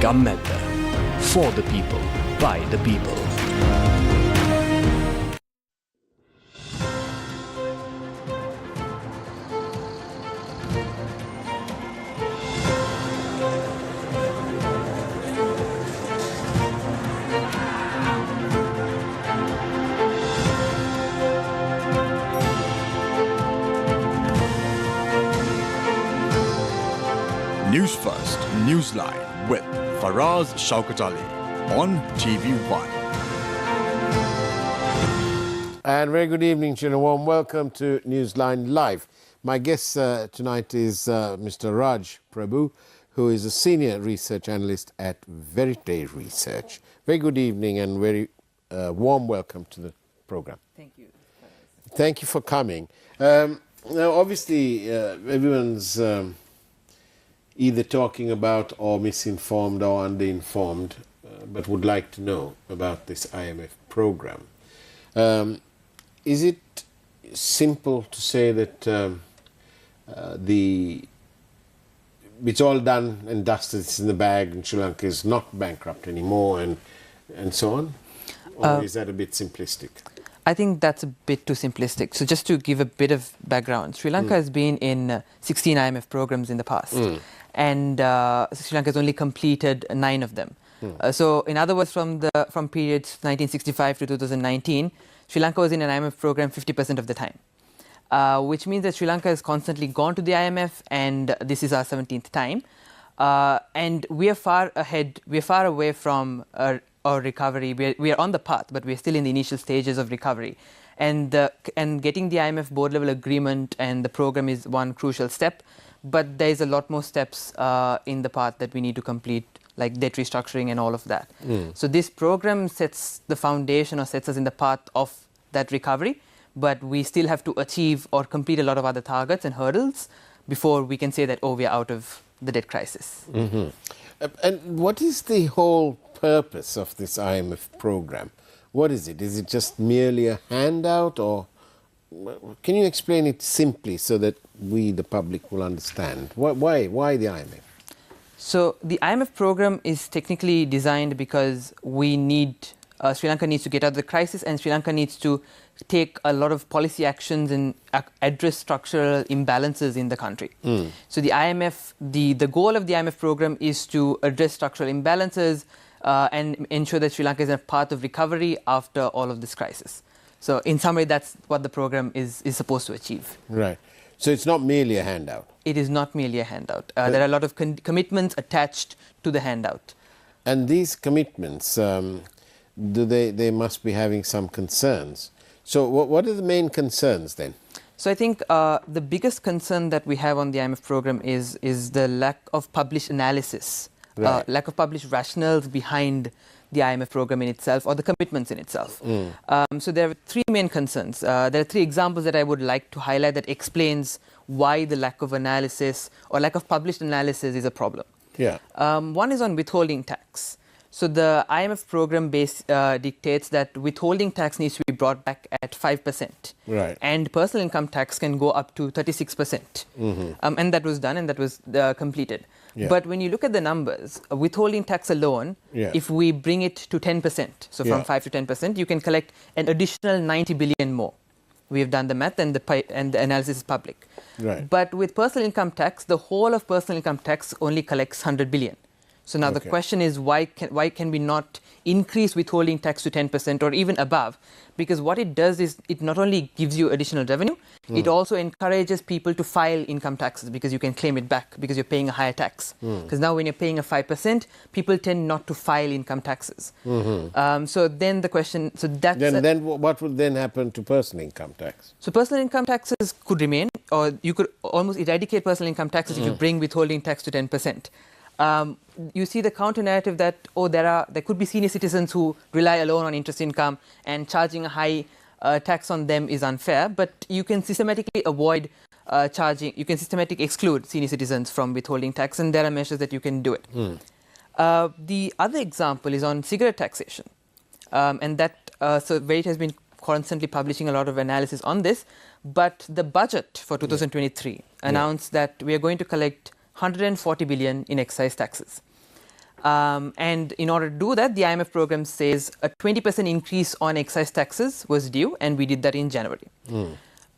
Gammetta. For the people, by the people. News First, Newsline with Faraz Shaukat Ali on TV1. And very good evening, children. Warm welcome to Newsline Live. My guest tonight is Mr. Raj Prabu, who is a senior research analyst at Verite Research. Very good evening and very warm welcome to the program. Thank you. Thank you for coming. Now, obviously, everyone's either talking about or misinformed or underinformed, but would like to know about this IMF program. Is it simple to say that it's all done and dusted, it's in the bag, and Sri Lanka is not bankrupt anymore, and so on? Or is that a bit simplistic? I think that's a bit too simplistic. So just to give a bit of background, Sri Lanka has been in 16 IMF programs in the past. And Sri Lanka has only completed 9 of them. So in other words, from periods 1965 to 2019, Sri Lanka was in an IMF program 50% of the time, which means that Sri Lanka has constantly gone to the IMF, and this is our 17th time. And we are far ahead, we are far away from our recovery. We are on the path, but we are still in the initial stages of recovery. And getting the IMF board level agreement and the program is one crucial step. But there is a lot more steps in the path that we need to complete, like debt restructuring and all of that. So this program sets the foundation or sets us in the path of that recovery, but we still have to achieve or complete a lot of other targets and hurdles before we can say that, oh, we are out of the debt crisis. And what is the whole purpose of this IMF program? What is it? Is it just merely a handout, or can you explain it simply so that we, the public, will understand? Why the IMF? So the IMF program is technically designed because we need, Sri Lanka needs to get out of the crisis, and Sri Lanka needs to take a lot of policy actions and address structural imbalances in the country. So the IMF, the goal of the IMF program is to address structural imbalances and ensure that Sri Lanka is on a path of recovery after all of this crisis. So in summary, that's what the program is supposed to achieve. Right. So it's not merely a handout. It is not merely a handout. There are a lot of commitments attached to the handout. And these commitments, they must be having some concerns. So what are the main concerns then? So I think the biggest concern that we have on the IMF program is the lack of published analysis, lack of published rationales behind the IMF program in itself or the commitments in itself. So there are 3 main concerns. There are 3 examples that I would like to highlight that explains why the lack of analysis or lack of published analysis is a problem. One is on withholding tax. So the IMF program dictates that withholding tax needs to be brought back at 5%. And personal income tax can go up to 36%. And that was done and that was completed. But when you look at the numbers, withholding tax alone, if we bring it to 10%, so from 5 to 10%, you can collect an additional 90 billion more. We have done the math and the analysis is public. But with personal income tax, the whole of personal income tax only collects 100 billion. So now the question is, why can we not increase withholding tax to 10% or even above? Because what it does is it not only gives you additional revenue, it also encourages people to file income taxes because you can claim it back because you're paying a higher tax. Because now when you're paying a 5%, people tend not to file income taxes. So then the question, so that's... Then what would then happen to personal income tax? So personal income taxes could remain, or you could almost eradicate personal income taxes if you bring withholding tax to 10%. You see the counter narrative that, oh, there could be senior citizens who rely alone on interest income and charging a high tax on them is unfair, but you can systematically avoid you can systematically exclude senior citizens from withholding tax, and there are measures that you can do it. The other example is on cigarette taxation, and that, so Verite has been constantly publishing a lot of analysis on this, but the budget for 2023 announced that we are going to collect 140 billion in excise taxes. And in order to do that, the IMF program says a 20% increase on excise taxes was due, and we did that in January.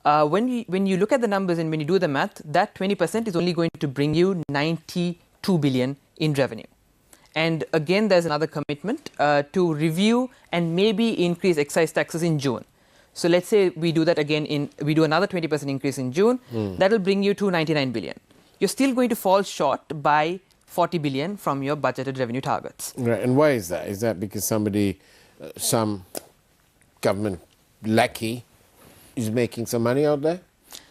When you look at the numbers and when you do the math, that 20% is only going to bring you 92 billion in revenue. And again, there's another commitment to review and maybe increase excise taxes in June. So let's say we do that again, we do another 20% increase in June, that'll bring you to 99 billion. You're still going to fall short by 40 billion from your budgeted revenue targets. Right, and why is that? Is that because some government lackey is making some money out there?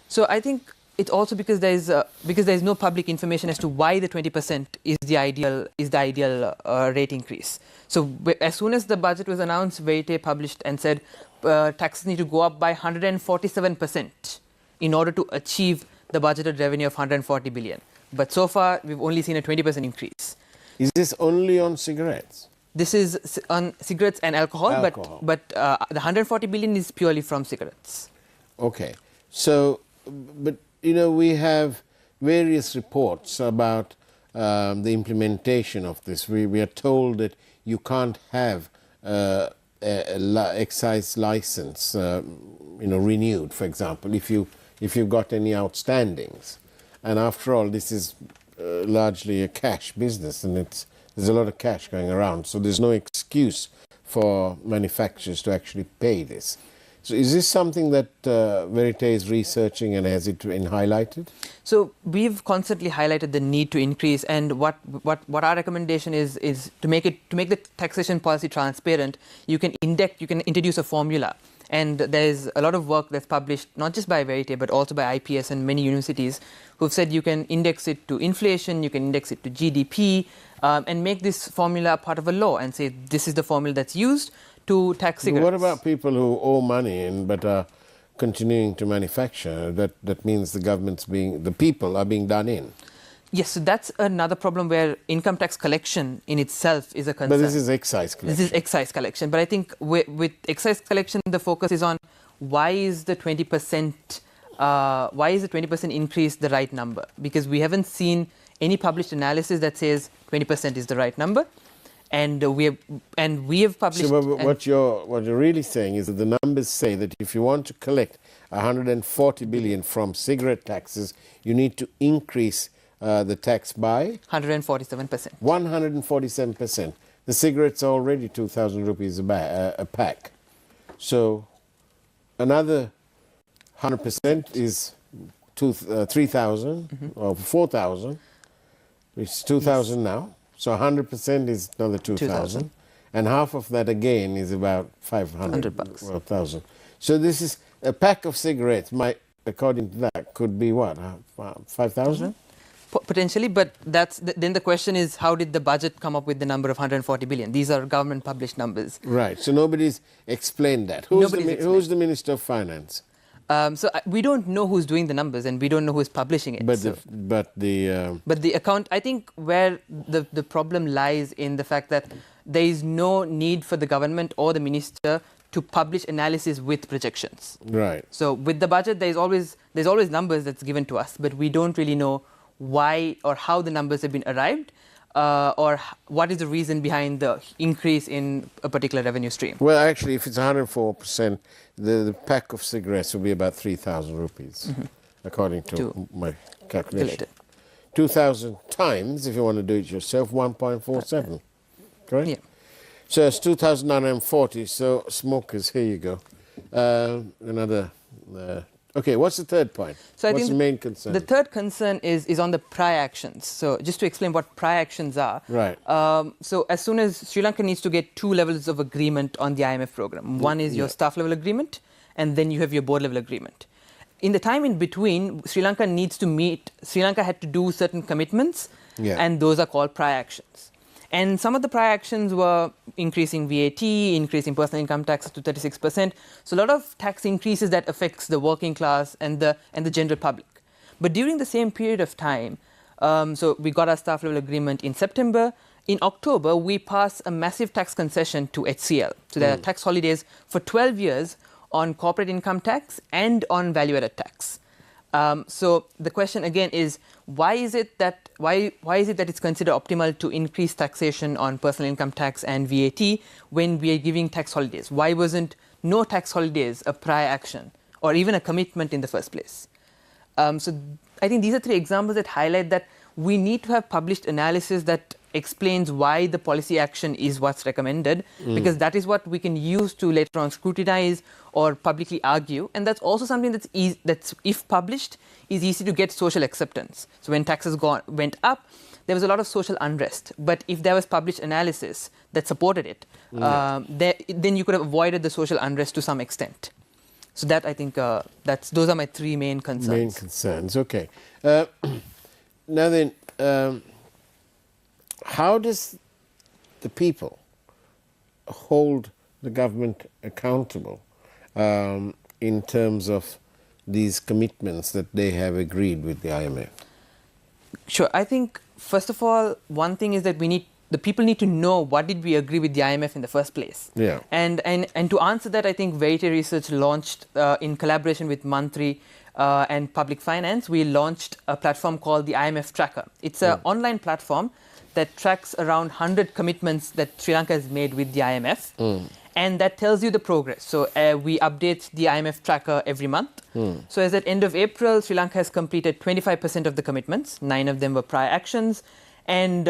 So I think it's also because there is no public information as to why the 20% is the ideal rate increase. So as soon as the budget was announced, Verite published and said taxes need to go up by 147% in order to achieve the budgeted revenue of 140 billion. But so far, we've only seen a 20% increase. Is this only on cigarettes? This is on cigarettes and alcohol. But the 140 billion is purely from cigarettes. Okay. So, but we have various reports about the implementation of this. We are told that you can't have an excise license, renewed, for example, if you've got any outstandings. And after all, this is largely a cash business, and there's a lot of cash going around, so there's no excuse for manufacturers to actually pay this. So is this something that Verite is researching, and has it been highlighted? So we've constantly highlighted the need to increase, and what our recommendation is to make the taxation policy transparent. You can introduce a formula. And there's a lot of work that's published, not just by Verite, but also by IPS and many universities, who've said you can index it to inflation, you can index it to GDP, and make this formula part of a law and say this is the formula that's used to tax cigarettes. What about people who owe money but are continuing to manufacture? That means the people are being done in. Yes, so that's another problem where income tax collection in itself is a concern. But this is excise collection. This is excise collection. But I think with excise collection, the focus is on why is the 20% increase the right number? Because we haven't seen any published analysis that says 20% is the right number. And we have published. So what you're really saying is that the numbers say that if you want to collect 140 billion from cigarette taxes, you need to increase the tax by 147%. 147%. The cigarettes are already 2,000 rupees a pack. So another 100% is 3,000 or 4,000, which is 2,000 now. So 100% is another 2,000. And half of that again is about 500 bucks. Or 1,000. So this is a pack of cigarettes, according to that, could be what, 5,000? Potentially, but then the question is, how did the budget come up with the number of 140 billion? These are government published numbers. Right, so nobody's explained that. Who's the Minister of Finance? So we don't know who's doing the numbers, and we don't know who's publishing it. But the account, I think where the problem lies in the fact that there is no need for the government or the minister to publish analysis with projections. Right. So with the budget, there's always numbers that's given to us, but we don't really know why or how the numbers have been arrived, or what is the reason behind the increase in a particular revenue stream. Well, actually, if it's 104%, the pack of cigarettes will be about 3,000 rupees, according to my calculation. 2,000 times, if you want to do it yourself, 1.47. Correct? Yeah. So it's 2,940. So smokers, here you go. Another. Okay, what's the third point? So what's the main concern? The third concern is on the prior actions. So just to explain what prior actions are. Right. So as soon as Sri Lanka needs to get two levels of agreement on the IMF program. One is your staff level agreement, and then you have your board level agreement. In the time in between, Sri Lanka had to do certain commitments, and those are called prior actions. And some of the prior actions were increasing VAT, increasing personal income taxes to 36%. So a lot of tax increases that affects the working class and the general public. But during the same period of time, so we got our staff level agreement in September. In October, we passed a massive tax concession to HCL. So there are tax holidays for 12 years on corporate income tax and on value-added tax. So the question again is, why is it that it's considered optimal to increase taxation on personal income tax and VAT when we are giving tax holidays? Why wasn't no tax holidays a prior action or even a commitment in the first place? So I think these are three examples that highlight that we need to have published analysis that explains why the policy action is what's recommended, because that is what we can use to later on scrutinize or publicly argue, and that's also something that's if published is easy to get social acceptance. So when taxes went up, there was a lot of social unrest, but if there was published analysis that supported it, then you could have avoided the social unrest to some extent. So that I think those are my three main concerns. Main concerns, okay. Now then, how does the people hold the government accountable in terms of these commitments that they have agreed with the IMF? Sure. I think, first of all, one thing is that the people need to know what did we agree with the IMF in the first place. Yeah. And to answer that, I think Verity Research launched, in collaboration with Mantri and Public Finance, we launched a platform called the IMF Tracker. It's an online platform that tracks around 100 commitments that Sri Lanka has made with the IMF, and that tells you the progress. So we update the IMF tracker every month. So as at end of April, Sri Lanka has completed 25% of the commitments. 9 of them were prior actions, and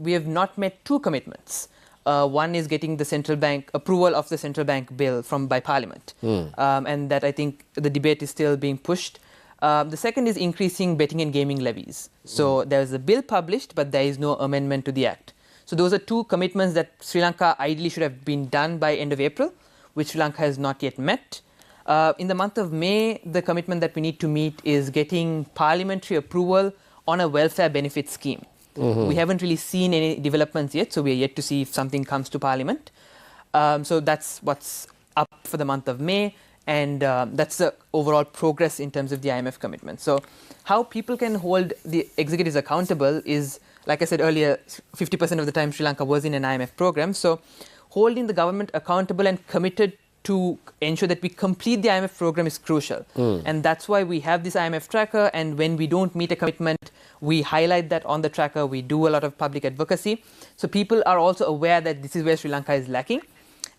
we have not met 2 commitments. One is getting the central bank approval of the central bank bill by Parliament, and that I think the debate is still being pushed. The second is increasing betting and gaming levies. So there is a bill published, but there is no amendment to the act. So those are 2 commitments that Sri Lanka ideally should have been done by end of April, which Sri Lanka has not yet met. In the month of May, the commitment that we need to meet is getting parliamentary approval on a welfare benefit scheme. We haven't really seen any developments yet, so we are yet to see if something comes to Parliament. So that's what's up for the month of May, and that's the overall progress in terms of the IMF commitment. So how people can hold the executives accountable is, like I said earlier, 50% of the time Sri Lanka was in an IMF program. So holding the government accountable and committed to ensure that we complete the IMF program is crucial. And that's why we have this IMF tracker, and when we don't meet a commitment, we highlight that on the tracker. We do a lot of public advocacy. So people are also aware that this is where Sri Lanka is lacking.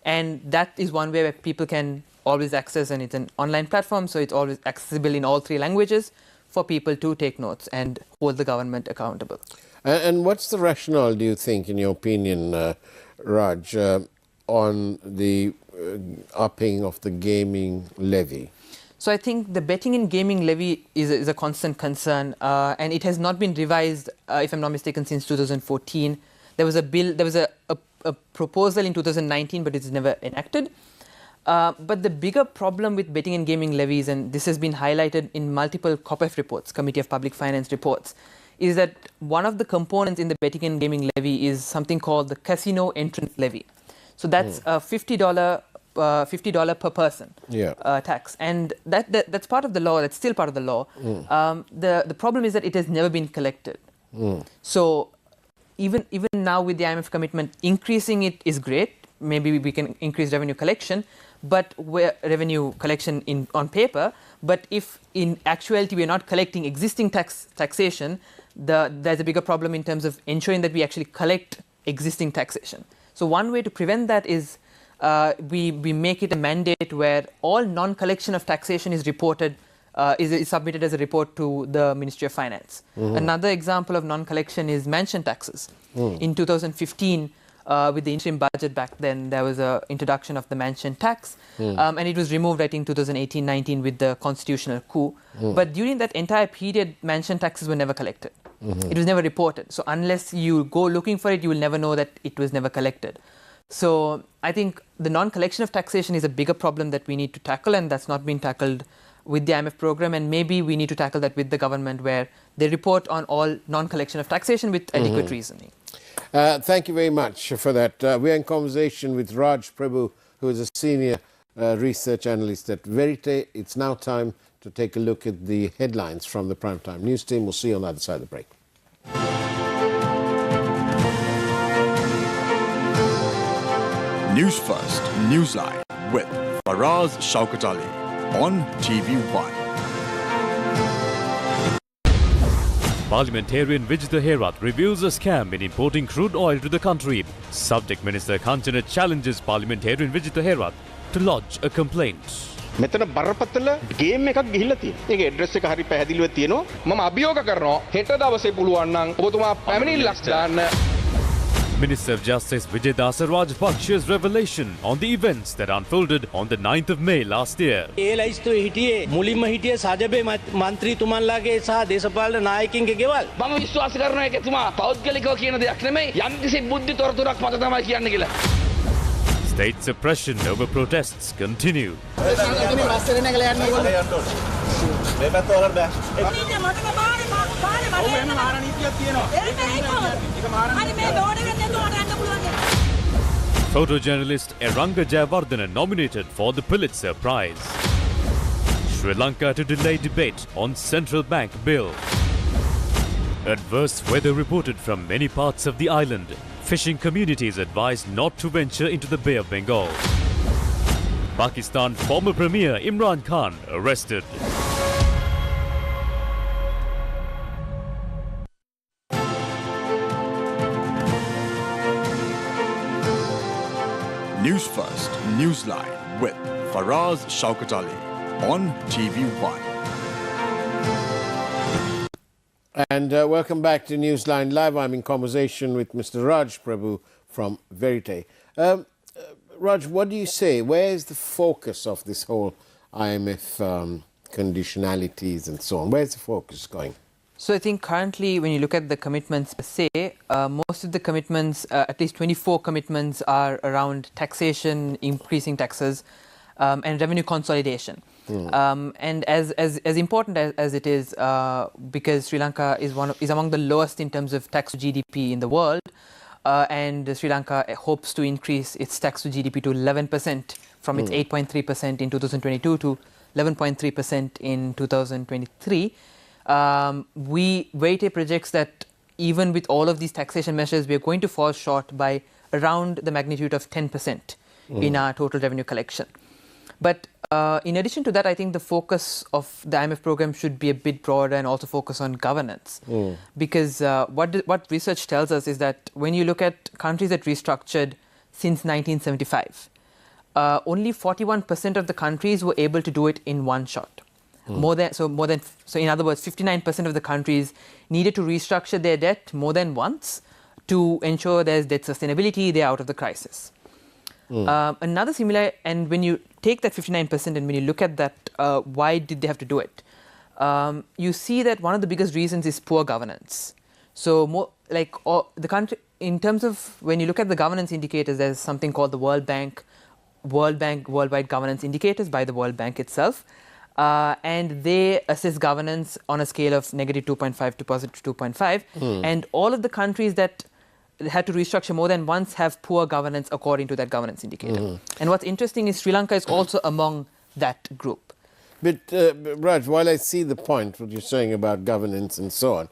And that is one way where people can always access, and it's an online platform, so it's always accessible in all 3 languages for people to take notes and hold the government accountable. And what's the rationale, do you think, in your opinion, Raj, on the upping of the gaming levy? So I think the betting and gaming levy is a constant concern, and it has not been revised, if I'm not mistaken, since 2014. There was a bill, there was a proposal in 2019, but it's never enacted. But the bigger problem with betting and gaming levies, and this has been highlighted in multiple COPEF reports, Committee of Public Finance reports, is that one of the components in the betting and gaming levy is something called the casino entrance levy. So that's a $50 per person tax, and that's part of the law. That's still part of the law. The problem is that it has never been collected. So even now with the IMF commitment, increasing it is great. Maybe we can increase revenue collection, but revenue collection on paper. But if in actuality we are not collecting existing taxation, there's a bigger problem in terms of ensuring that we actually collect existing taxation. So one way to prevent that is we make it a mandate where all non-collection of taxation is reported, is submitted as a report to the Ministry of Finance. Another example of non-collection is mansion taxes. In 2015, with the interim budget back then, there was an introduction of the mansion tax, and it was removed, I think, 2018-19 with the constitutional coup. But during that entire period, mansion taxes were never collected. It was never reported. So unless you go looking for it, you will never know that it was never collected. So I think the non-collection of taxation is a bigger problem that we need to tackle, and that's not been tackled with the IMF program, and maybe we need to tackle that with the government, where they report on all non-collection of taxation with adequate reasoning. Thank you very much for that. We're in conversation with Raj Prabu, who is a senior research analyst at Verity. It's now time to take a look at the headlines from the Primetime News team. We'll see you on the other side of the break. News First, Newsline with Faraz Shaukat Ali on TV1. Parliamentarian Vijitha Herath reveals a scam in importing crude oil to the country. Subject Minister Kanchana challenges Parliamentarian Vijitha Herath to lodge a complaint. මෙතන බරපතල game එකක් ගිහිල්ලා තියෙනවා. ඒක address එක හරි පැහැදිලිව තියෙනවා. මම අභියෝග කරනවා හෙට දවසේ පුළුවන් නම් ඔබතුමා පැමිණිල්ලක් දාන්න. Minister of Justice Vijaydas Rajpaksha's revelation on the events that unfolded on the 9th of May last year. ඒ ලයිස්තුවේ හිටියේ මුලින්ම හිටියේ සජබේ මන්ත්‍රීතුමන්ලාගේ සහ දේශපාලන නායකින්ගේ ගෙවල්. මම විශ්වාස කරනවා ඒක එතුමා පෞද්ගලිකව කියන දෙයක් නෙමෙයි යම්කිසි බුද්ධි තොරතුරක් මත තමයි කියන්නේ කියලා. State suppression over protests continue. Photojournalist Eranga Jayawardena nominated for the Pulitzer Prize. Sri Lanka to delay debate on central bank bill. Adverse weather reported from many parts of the island. Fishing communities advised not to venture into the Bay of Bengal. Pakistan former Premier Imran Khan arrested. News First, Newsline with Faraz Shaukat Ali on TV1. And welcome back to Newsline Live. I'm in conversation with Mr. Raj Prabu from Verite. Raj, what do you say? Where is the focus of this whole IMF conditionalities and so on? Where's the focus going? So I think currently when you look at the commitments per se, most of the commitments, at least 24 commitments, are around taxation, increasing taxes, and revenue consolidation. And as important as it is, because Sri Lanka is among the lowest in terms of tax to GDP in the world, and Sri Lanka hopes to increase its tax to GDP to 11% from its 8.3% in 2022 to 11.3% in 2023. Verite projects that even with all of these taxation measures, we are going to fall short by around the magnitude of 10% in our total revenue collection. But in addition to that, I think the focus of the IMF program should be a bit broader and also focus on governance. Because what research tells us is that when you look at countries that restructured since 1975, only 41% of the countries were able to do it in one shot. So in other words, 59% of the countries needed to restructure their debt more than once to ensure there's debt sustainability, they're out of the crisis. Another similar, and when you take that 59% and when you look at that, why did they have to do it? You see that one of the biggest reasons is poor governance. So the country, in terms of when you look at the governance indicators, there's something called the Worldwide Governance Indicators by the World Bank itself. And they assess governance on a scale of negative 2.5 to positive 2.5. And all of the countries that had to restructure more than once have poor governance according to that governance indicator. And what's interesting is Sri Lanka is also among that group. But Raj, while I see the point, what you're saying about governance and so on,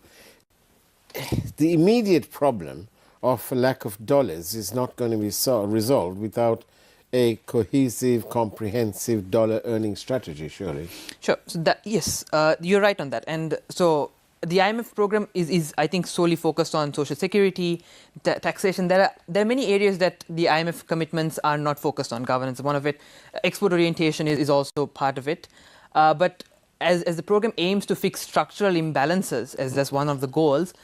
the immediate problem of a lack of dollars is not going to be resolved without a cohesive, comprehensive dollar earning strategy, surely. Sure. So yes, you're right on that. And so the IMF program is I think, solely focused on social security, taxation. There are many areas that the IMF commitments are not focused on. Governance, one of it. Export orientation is also part of it. But as the program aims to fix structural imbalances, as that's one of the goals,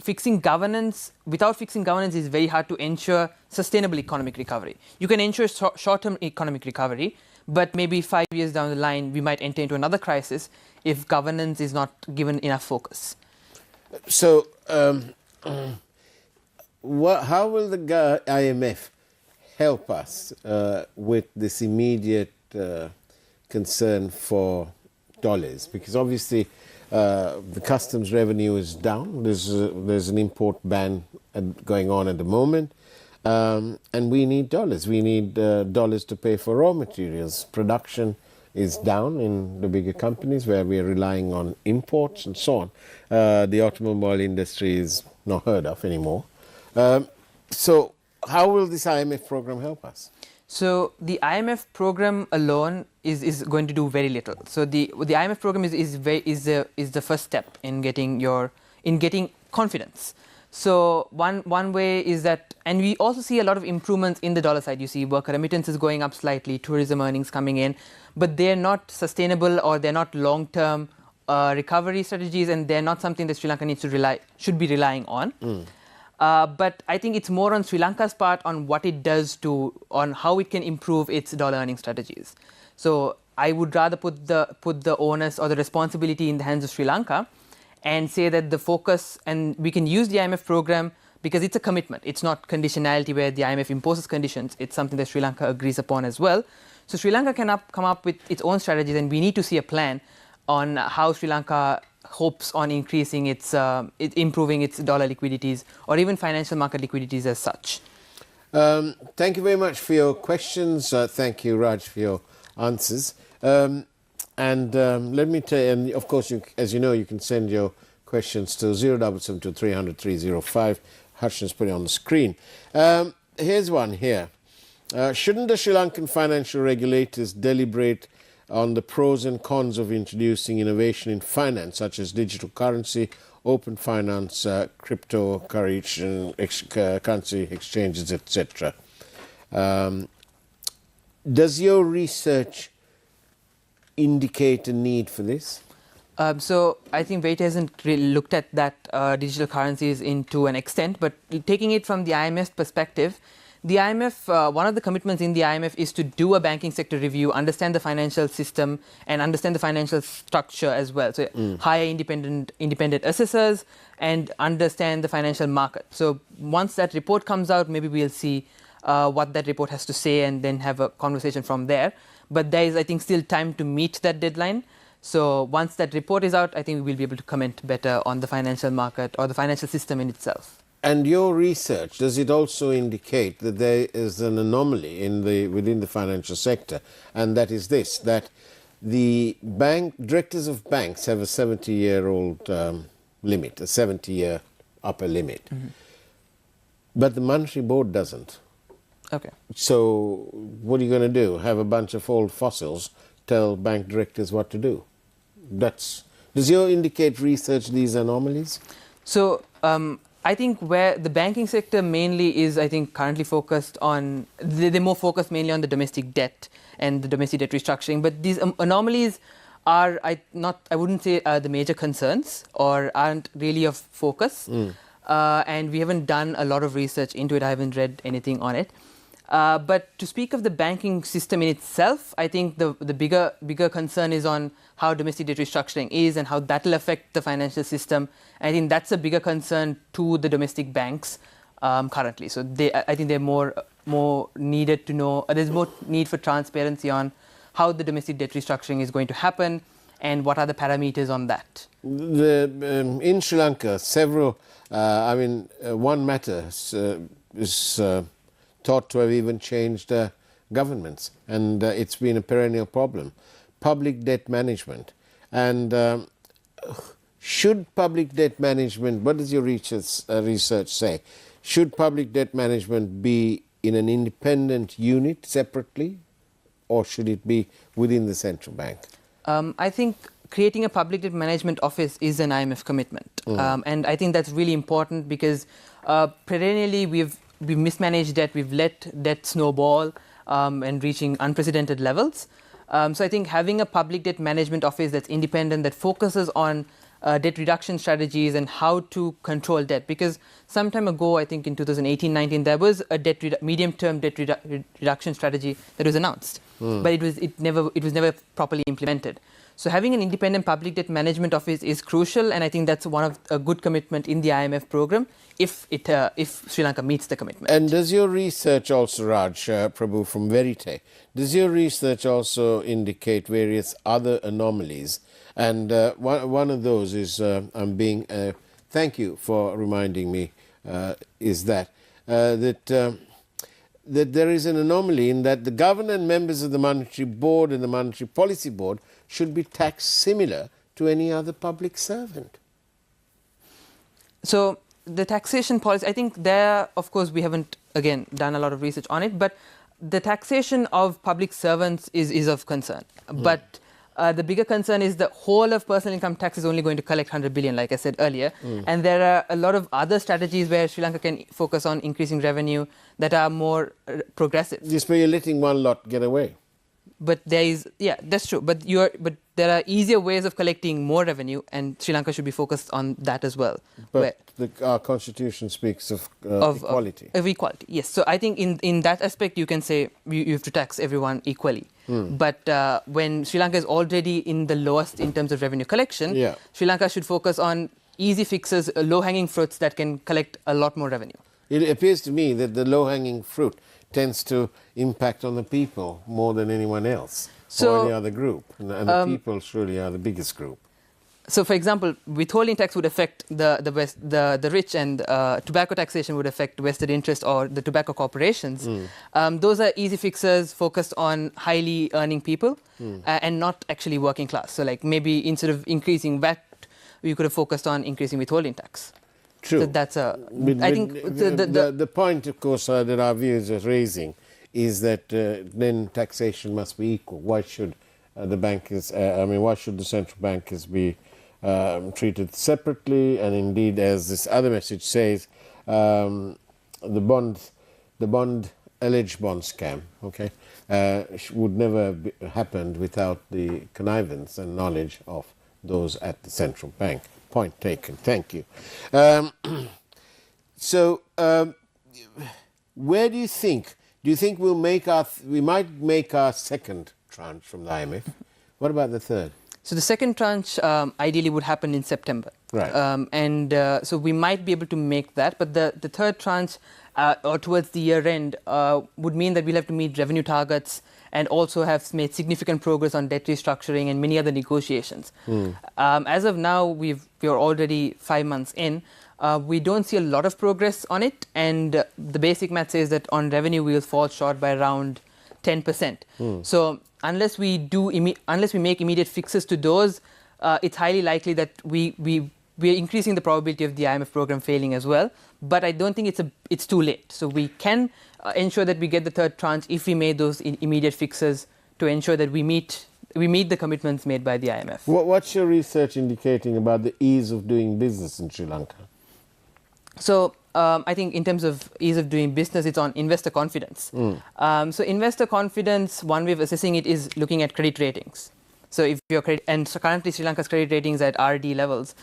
fixing governance, without fixing governance is very hard to ensure sustainable economic recovery. You can ensure short-term economic recovery, but maybe 5 years down the line, we might enter into another crisis if governance is not given enough focus. So, how will the IMF help us with this immediate concern for dollars? Because obviously the customs revenue is down. There's an import ban going on at the moment. And we need dollars. We need dollars to pay for raw materials. Production is down in the bigger companies where we are relying on imports and so on. The automobile industry is not heard of anymore. So how will this IMF program help us? So the IMF program alone is going to do very little. So the IMF program is the first step in getting your in getting confidence. So one way is that, and we also see a lot of improvements in the dollar side. You see worker remittances going up slightly, tourism earnings coming in, but they're not sustainable or they're not long-term recovery strategies, and they're not something that Sri Lanka should be relying on. But I think it's more on Sri Lanka's part on what it does on how it can improve its dollar earning strategies. So I would rather put the onus or the responsibility in the hands of Sri Lanka and say that the focus, and we can use the IMF program because it's a commitment. It's not conditionality where the IMF imposes conditions. It's something that Sri Lanka agrees upon as well. So Sri Lanka can come up with its own strategies, and we need to see a plan on how Sri Lanka hopes on increasing improving its dollar liquidities or even financial market liquidities as such. Thank you very much for your questions. Thank you, Raj, for your answers. Let me tell you, and of course, as you know, you can send your questions to 0772 300 305. Harshan's put it on the screen. Here's one here. Shouldn't the Sri Lankan financial regulators deliberate on the pros and cons of introducing innovation in finance, such as digital currency, open finance, cryptocurrency exchanges, etc.? Does your research indicate a need for this? So I think Veit hasn't really looked at that digital currencies into an extent, but taking it from the IMF perspective, the IMF, one of the commitments in the IMF is to do a banking sector review, understand the financial system and understand the financial structure as well. So hire independent assessors and understand the financial market. So once that report comes out, maybe we'll see what that report has to say and then have a conversation from there. But there is, I think, still time to meet that deadline. So once that report is out, I think we'll be able to comment better on the financial market or the financial system in itself. And your research, does it also indicate that there is an anomaly within the financial sector? And that is this, that the directors of banks have a 70-year-old limit, a 70-year upper limit. But the monetary board doesn't. Okay. So what are you going to do? Have a bunch of old fossils tell bank directors what to do? Does your indicate research these anomalies? So I think where the banking sector mainly is, I think, currently focused on, they're more focused mainly on the domestic debt and the domestic debt restructuring. But these anomalies are, I wouldn't say the major concerns or aren't really of focus. And we haven't done a lot of research into it. I haven't read anything on it. But to speak of the banking system in itself, I think the bigger concern is on how domestic debt restructuring is and how that will affect the financial system. I think that's a bigger concern to the domestic banks currently. So I think they're more needed to know. There's more need for transparency on how the domestic debt restructuring is going to happen and what are the parameters on that. In Sri Lanka, one matter is thought to have even changed governments, and it's been a perennial problem. Public debt management. And should public debt management, what does your research say? Should public debt management be in an independent unit separately, or should it be within the central bank? I think creating a public debt management office is an IMF commitment. And I think that's really important because perennially we've mismanaged debt, we've let debt snowball and reaching unprecedented levels. So I think having a public debt management office that's independent, that focuses on debt reduction strategies and how to control debt. Because some time ago, I think in 2018-19, there was a medium-term debt reduction strategy that was announced, but it was never properly implemented. So having an independent public debt management office is crucial, and I think that's one of a good commitment in the IMF program if Sri Lanka meets the commitment. And does your research also, Raj Prabu from Verite, does your research also indicate various other anomalies? And one of those is, thank you for reminding me, is that there is an anomaly in that the governor and members of the Monetary Board and the Monetary Policy Board should be taxed similar to any other public servant. So the taxation policy, I think there, of course, we haven't, again, done a lot of research on it, but the taxation of public servants is of concern. But The bigger concern is the whole of personal income tax is only going to collect 100 billion, like I said earlier. And there are a lot of other strategies where Sri Lanka can focus on increasing revenue that are more progressive. Just where you're letting one lot get away. But there is, yeah, that's true. But there are easier ways of collecting more revenue, and Sri Lanka should be focused on that as well. But our constitution speaks of equality. Of equality, yes. So I think in that aspect you can say you have to tax everyone equally. But when Sri Lanka is already in the lowest in terms of revenue collection, Sri Lanka should focus on easy fixes, low-hanging fruits that can collect a lot more revenue. It appears to me that the low-hanging fruit tends to impact on the people more than anyone else or any other group. And the people surely are the biggest group. So, for example, withholding tax would affect the rich, and tobacco taxation would affect vested interest or the tobacco corporations. Those are easy fixes focused on highly earning people and not actually working class. So, like maybe instead of increasing VAT, we could have focused on increasing withholding tax. True. So that's I think the point, of course, that our viewers are raising is that then taxation must be equal. Why should why should the central bankers be treated separately? And indeed, as this other message says, the alleged bond scam, would never happened without the connivance and knowledge of those at the central bank. Point taken. Thank you. Where do you think? Do you think we might make our second tranche from the IMF? What about the third? So the second tranche ideally would happen in September. Right. So we might be able to make that, but the third tranche or towards the year end would mean that we'll have to meet revenue targets and also have made significant progress on debt restructuring and many other negotiations. As of now, we're already 5 months in. We don't see a lot of progress on it, and the basic math says that on revenue we will fall short by around 10%. So unless we make immediate fixes to those, it's highly likely that we're increasing the probability of the IMF program failing as well. But I don't think it's too late. So we can ensure that we get the third tranche if we made those immediate fixes to ensure that we meet the commitments made by the IMF. What's your research indicating about the ease of doing business in Sri Lanka? So I think in terms of ease of doing business, it's on investor confidence. So investor confidence, one way of assessing it is looking at credit ratings. So if your so currently Sri Lanka's credit ratings at RD levels,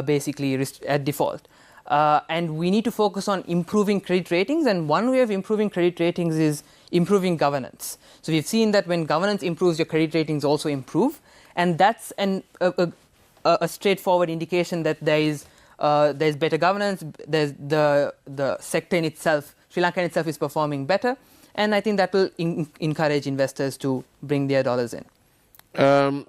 basically at default. And we need to focus on improving credit ratings, and one way of improving credit ratings is improving governance. So we've seen that when governance improves, your credit ratings also improve, and that's a straightforward indication that there's better governance. There's the sector in itself, Sri Lanka in itself, is performing better, and I think that will encourage investors to bring their dollars in.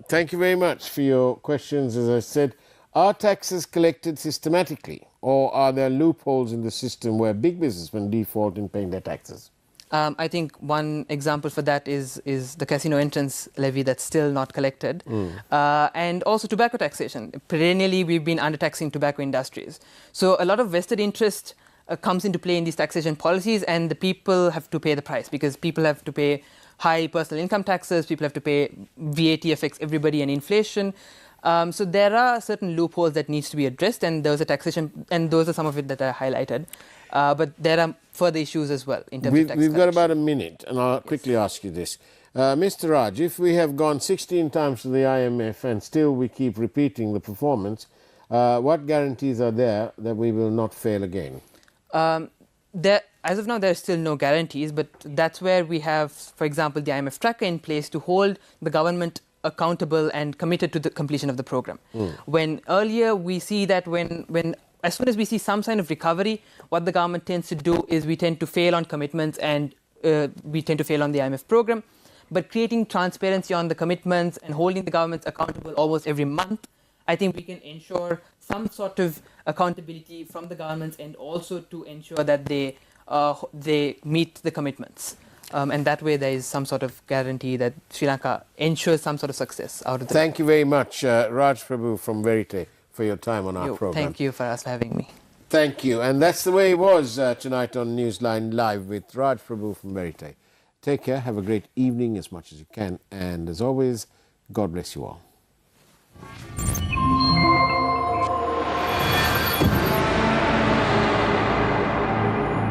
Thank you very much for your questions. As I said, are taxes collected systematically, or are there loopholes in the system where big businessmen default in paying their taxes? I think one example for that is the casino entrance levy that's still not collected, and also tobacco taxation. Perennially, we've been undertaxing tobacco industries. So a lot of vested interest comes into play in these taxation policies, and the people have to pay the price because people have to pay high personal income taxes, people have to pay VAT affects everybody, and inflation. So there are certain loopholes that needs to be addressed, and those are taxation, and those are some of it that are highlighted. But there are further issues as well in terms of tax We've got about a minute, and I'll quickly ask you this. Mr. Raj, if we have gone 16 times to the IMF and still we keep repeating the performance, what guarantees are there that we will not fail again? As of now, there are still no guarantees, but that's where we have, for example, the IMF tracker in place to hold the government accountable and committed to the completion of the program. When earlier we see that when as soon as we see some sign of recovery, what the government tends to do is we tend to fail on commitments and we tend to fail on the IMF program. But creating transparency on the commitments and holding the governments accountable almost every month, I think we can ensure some sort of accountability from the governments, and also to ensure that they meet the commitments. And that way there is some sort of guarantee that Sri Lanka ensures some sort of success out of the... Thank you very much, Raj Prabu from Verite, for your time on our program. Thank you for having me. Thank you. And that's the way it was tonight on Newsline Live with Raj Prabu from Verite. Take care, have a great evening as much as you can, and as always, God bless you all.